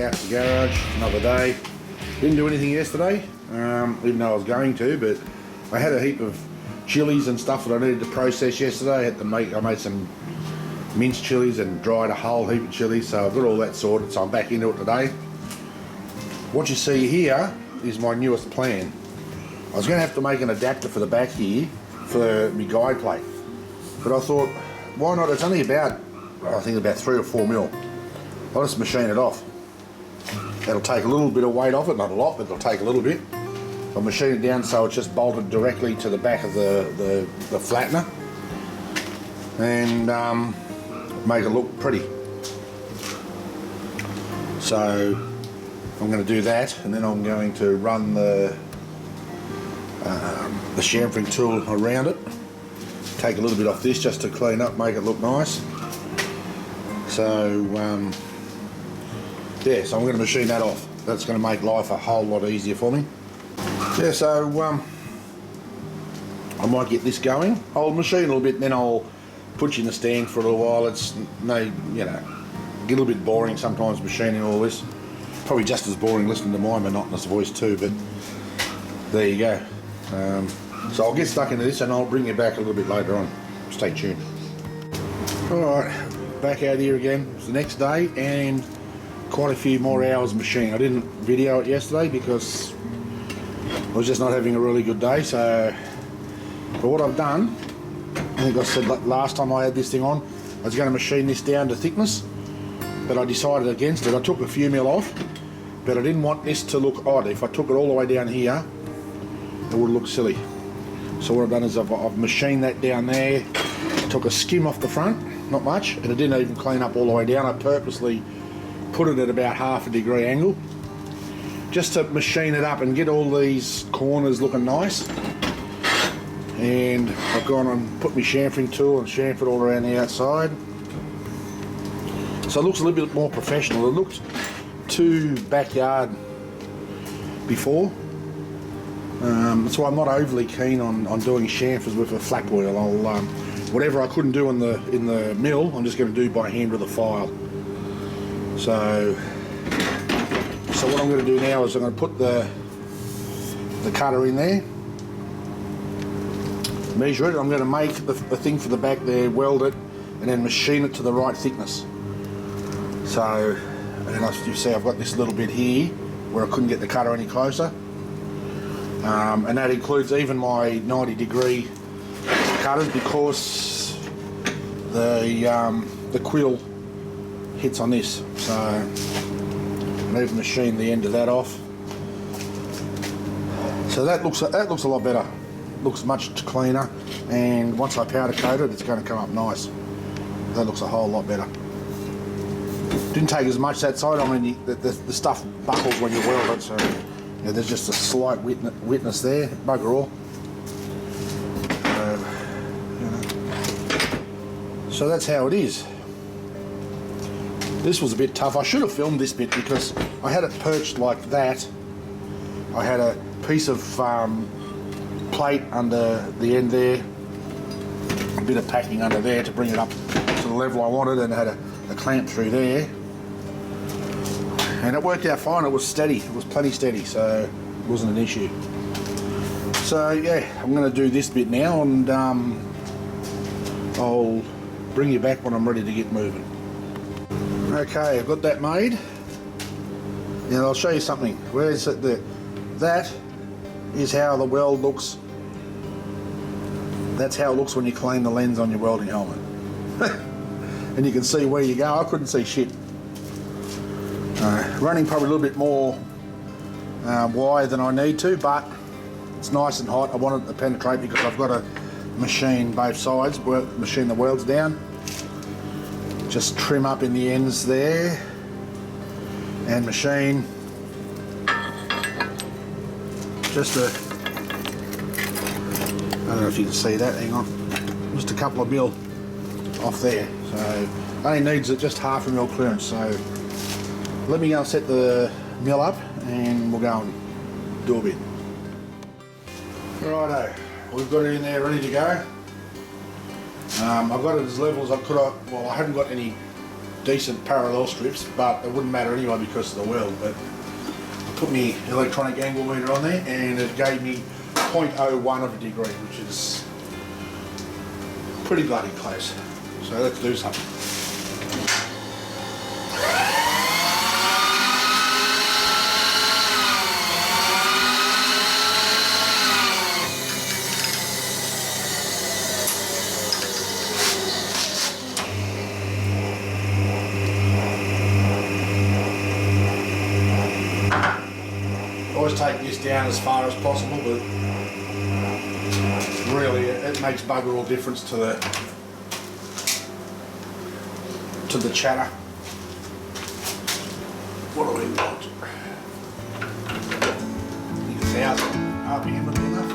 out to the garage, another day. Didn't do anything yesterday, even though I was going to, but I had a heap of chilies and stuff that I needed to process yesterday. I made some minced chilies and dried a whole heap of chilies, so I've got all that sorted, so I'm back into it today. What you see here is my newest plan. I was going to have to make an adapter for the back here for my guide plate, but I thought, why not? It's only about, I think about 3 or 4 mil. I'll just machine it off. That'll take a little bit of weight off it, not a lot, but it'll take a little bit. I'll machine it down so it's just bolted directly to the back of the flattener and make it look pretty. So I'm going to do that, and then I'm going to run the chamfering tool around it. Take a little bit off this just to clean up, make it look nice. So yeah, so I'm going to machine that off. That's going to make life a whole lot easier for me. Yeah, so I might get this going. I'll machine a little bit, and then I'll put you in the stand for a little while. It's get a little bit boring sometimes machining all this. Probably just as boring listening to my monotonous voice too, but there you go. So I'll get stuck into this and I'll bring you back a little bit later on. Stay tuned. Alright, back out here again. It's the next day and quite a few more hours machining. I didn't video it yesterday because I was just not having a really good day. So, but what I've done, I think I said last time I had this thing on, I was going to machine this down to thickness, but I decided against it. I took a few mil off, but I didn't want this to look odd. If I took it all the way down here, it would look silly. So what I've done is I've machined that down there, took a skim off the front, not much, and it didn't even clean up all the way down. I purposely put it at about 1/2 degree angle, just to machine it up and get all these corners looking nice. And I've gone and put my chamfering tool and chamfered all around the outside. So it looks a little bit more professional. It looked too backyard before. That's why I'm not overly keen on doing chamfers with a flap wheel. I'll whatever I couldn't do in the mill, I'm just going to do by hand with a file. So what I'm going to do now is I'm going to put the cutter in there, measure it. I'm going to make the thing for the back there, weld it, and then machine it to the right thickness. So, and as you see, I've got this little bit here where I couldn't get the cutter any closer. And that includes even my 90 degree cutters because the quill hits on this. So I've even machined the end of that off. So that looks a lot better. Looks much cleaner, and once I powder coat it, it's going to come up nice. That looks a whole lot better. Didn't take as much that side. I mean, the stuff buckles when you weld it, so yeah, there's just a slight wetness there, bugger all. So that's how it is. This was a bit tough. I should have filmed this bit because I had it perched like that. I had a piece of plate under the end there, a bit of packing under there to bring it up to the level I wanted, and I had a clamp through there. And it worked out fine. It was steady. It was plenty steady, so it wasn't an issue. So yeah, I'm going to do this bit now, and I'll bring you back when I'm ready to get moving. Okay, I've got that made. Now I'll show you something. Where is it? That is how the weld looks. That's how it looks when you clean the lens on your welding helmet. And you can see where you go. I couldn't see shit. Running probably a little bit more wire than I need to, but it's nice and hot. I want it to penetrate because I've got to machine both sides, machine the welds down. Just trim up in the ends there and machine just I don't know if you can see that, hang on, just a couple of mil off there. So only needs just 1/2 mil clearance. So let me go and set the mill up and we'll go and do a bit. Righto, we've got it in there ready to go. I've got it as level as I could. Well, I haven't got any decent parallel strips, but it wouldn't matter anyway because of the weld. But I put my electronic angle meter on there and it gave me 0.01 of a degree, which is pretty bloody close. So let's do something. Always take this down as far as possible, but really it makes bugger all difference to the chatter. What do we want? 1,000 RPM would be enough.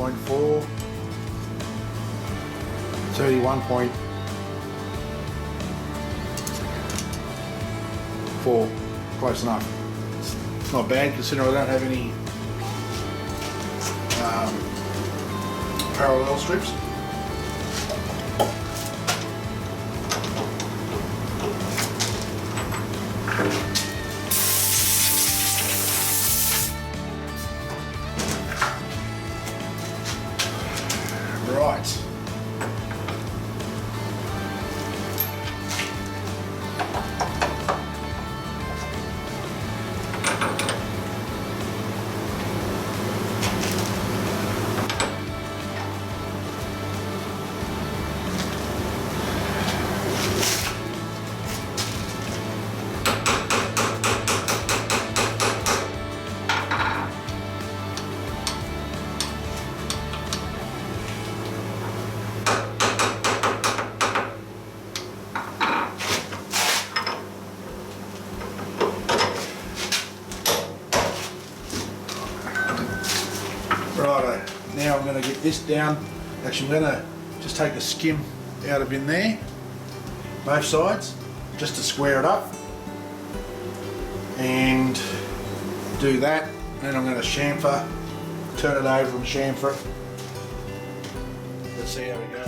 .4, 31.4, close enough. It's not bad considering I don't have any parallel strips. Right. Righto, now I'm going to get this down. Actually, I'm going to just take a skim out of in there, both sides, just to square it up, and do that. Then I'm going to chamfer, turn it over and chamfer it. Let's see how we go.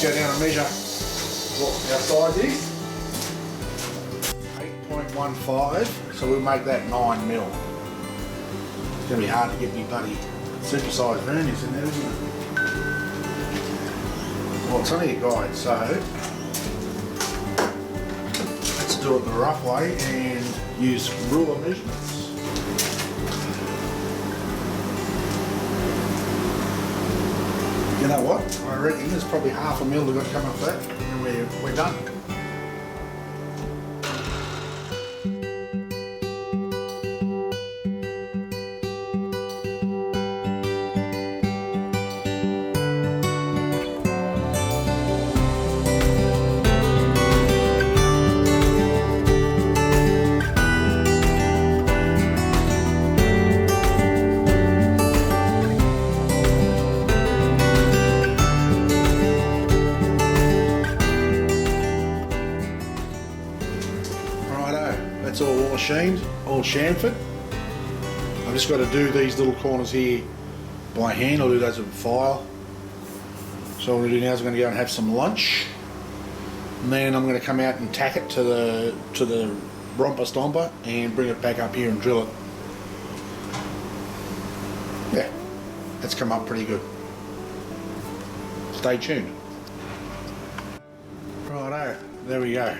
Go down and measure what our size is. 8.15, so we'll make that 9 mil. It's going to be hard to get me bloody supersized verniers in there, isn't it? Well, it's only a guide, so let's do it the rough way and use ruler measurements. You know what? I reckon there's probably half a mil to got to come off that, and we're done. That's all machined, all chamfered. I've just got to do these little corners here by hand. I'll do those with a file. So what I'm going to do now is I'm going to go and have some lunch, and then I'm going to come out and tack it to the romper stomper and bring it back up here and drill it. Yeah, that's come up pretty good. Stay tuned. Righto, there we go.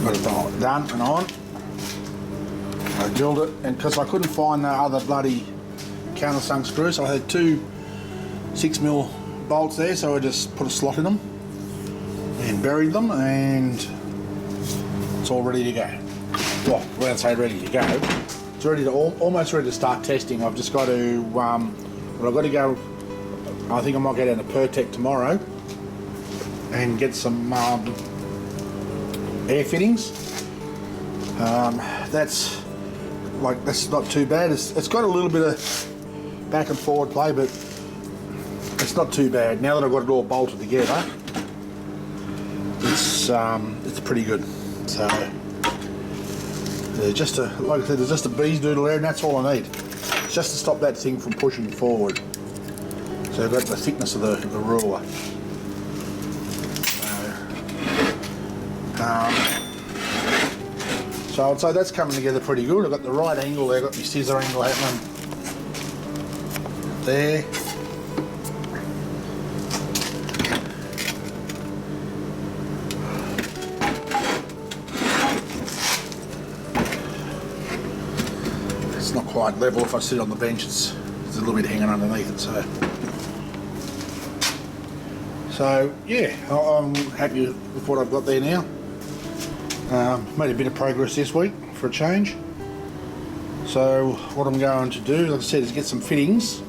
Got it done and on. I drilled it, and because I couldn't find the other bloody countersunk screws, so I had two 6mm bolts there, so I just put a slot in them and buried them, and it's all ready to go. Well, when I say ready to go, it's ready to almost ready to start testing. I've just got to well, I've got to go. I think I might go down to Pertec tomorrow and get some air fittings. That's not too bad. It's got a little bit of back and forward play, but it's not too bad. Now that I've got it all bolted together, it's pretty good. So just like I said, there's just a bees doodle there, and that's all I need. It's just to stop that thing from pushing forward. So I've got the thickness of the ruler. So I'd say that's coming together pretty good. I've got the right angle there, I've got my scissor angle happening there. It's not quite level. If I sit on the bench, there's a little bit hanging underneath it. So yeah, I'm happy with what I've got there now. Made a bit of progress this week for a change. So what I'm going to do, like I said, is get some fittings.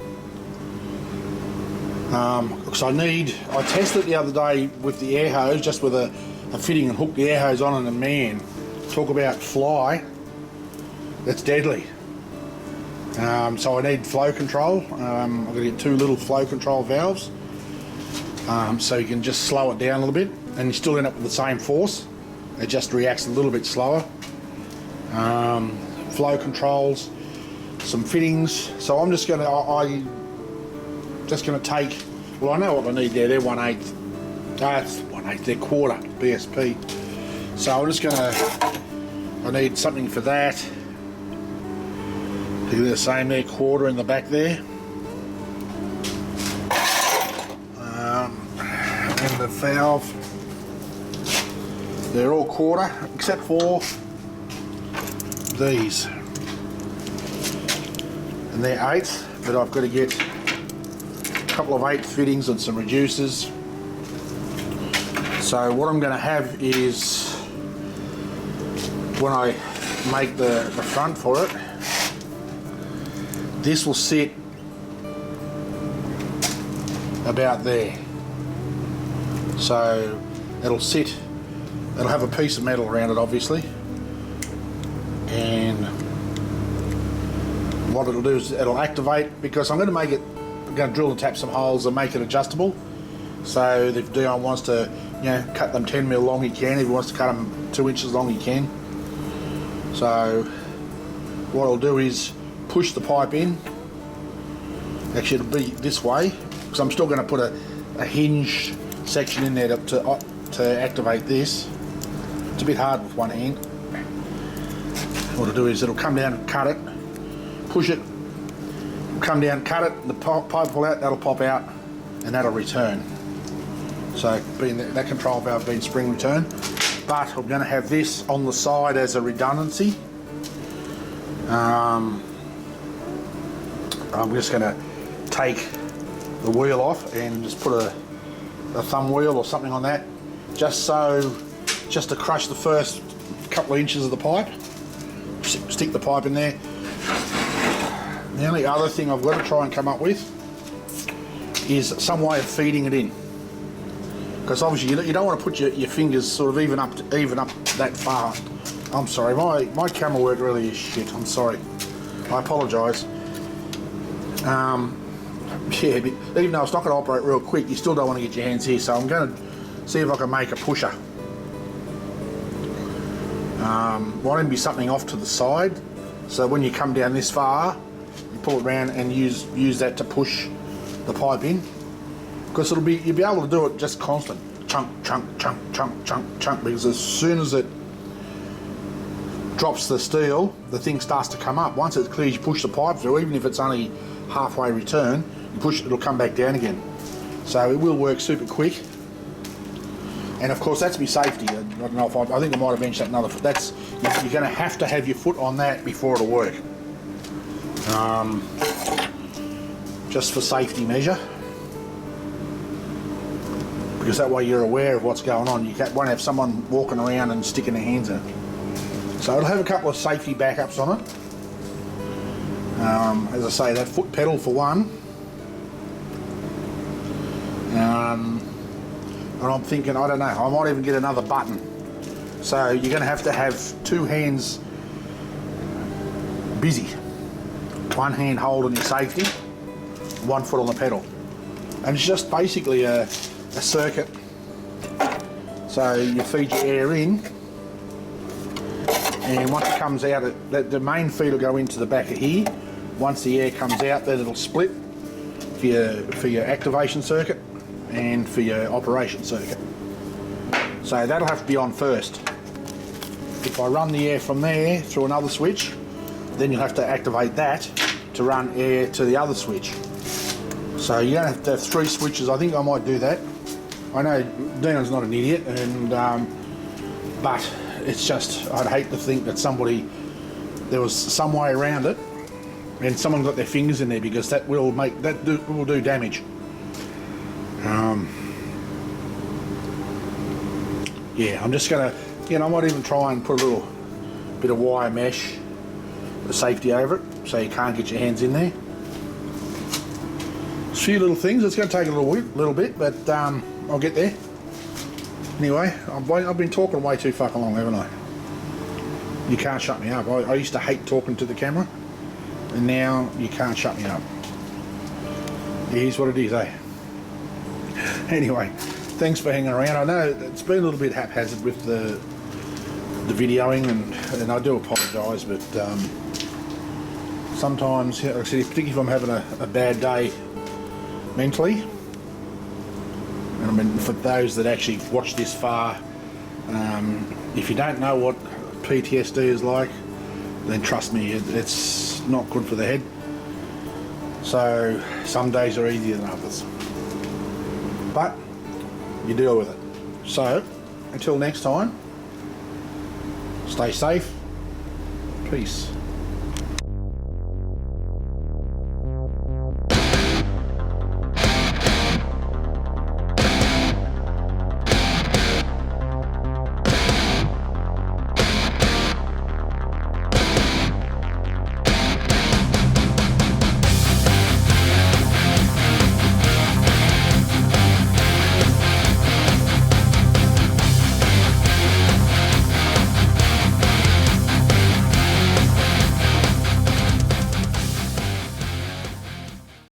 Because I tested it the other day with the air hose, just with a fitting, and hooked the air hose on it, and man, talk about fly, that's deadly. So I need flow control. I'm going to get two little flow control valves, so you can just slow it down a little bit, and you still end up with the same force. It just reacts a little bit slower. Flow controls, some fittings. So I'm just going to take. Well, I know what I need there. They're 1/8. It's 1/8. They're quarter BSP. So I'm just going to. I need something for that. They're the same there, quarter in the back there. And the valve. They're all quarter, except for these. And they're 8th, but I've got to get a couple of 8th fittings and some reducers. So what I'm going to have is, when I make the front for it, this will sit about there. So it'll have a piece of metal around it, obviously, and what it'll do is it'll activate, because I'm going to drill and tap some holes and make it adjustable. So if Dion wants to, cut them 10mm long, he can. If he wants to cut them 2 inches long, he can. So what I'll do is push the pipe in. Actually, it'll be this way, because I'm still going to put a hinge section in there to activate this. It's a bit hard with one hand. what it'll do is it'll come down and cut it, push it, come down, cut it, the pipe pull out, that'll pop out, and that'll return. So being that control valve being spring return, but I'm going to have this on the side as a redundancy. I'm just going to take the wheel off and just put a thumb wheel or something on that, just to crush the first couple of inches of the pipe, stick the pipe in there. The only other thing I've got to try and come up with is some way of feeding it in, because obviously you don't want to put your fingers sort of even up that far. I'm sorry, my camera work really is shit. I'm sorry, I apologise. Yeah, but even though it's not going to operate real quick, you still don't want to get your hands here, so I'm going to see if I can make a pusher. Why don't be something off to the side, so when you come down this far, you pull it around and use that to push the pipe in, because you'll be able to do it just constant, chunk, chunk, chunk, chunk, chunk, chunk, because as soon as it drops the steel, the thing starts to come up. Once it's clear, you push the pipe through, even if it's only halfway return, you push it, it'll come back down again. So it will work super quick. And of course, that's my safety. I don't know if I think I might have mentioned that another. That's, you're going to have your foot on that before it'll work. Just for safety measure, because that way you're aware of what's going on. You won't have someone walking around and sticking their hands in it. So it'll have a couple of safety backups on it. As I say, that foot pedal for one. And I'm thinking, I don't know, I might even get another button. So you're going to have two hands busy. One hand holding your safety, one foot on the pedal. And it's just basically a circuit. So you feed your air in, and once it comes out, the main feed will go into the back of here. Once the air comes out, then it'll split for your activation circuit and for your operation circuit. So that'll have to be on first. If I run the air from there through another switch, then you'll have to activate that to run air to the other switch. So you're going to have 3 switches. I think I might do that. I know Dino's not an idiot, and but it's just, I'd hate to think that there was some way around it and someone got their fingers in there, because that will do damage. Yeah, I'm just gonna, I might even try and put a little bit of wire mesh, the safety over it, so you can't get your hands in there. A few little things. It's going to take a little bit, but I'll get there. Anyway, I've been talking way too fucking long, haven't I? You can't shut me up. I used to hate talking to the camera, and now you can't shut me up. It is what it is, eh? Anyway, thanks for hanging around. I know it's been a little bit haphazard with the videoing, and I do apologise, but sometimes, particularly if I'm having a bad day mentally, and I mean, for those that actually watch this far, if you don't know what PTSD is like, then trust me, it's not good for the head. So some days are easier than others, but you deal with it. So until next time, stay safe, peace.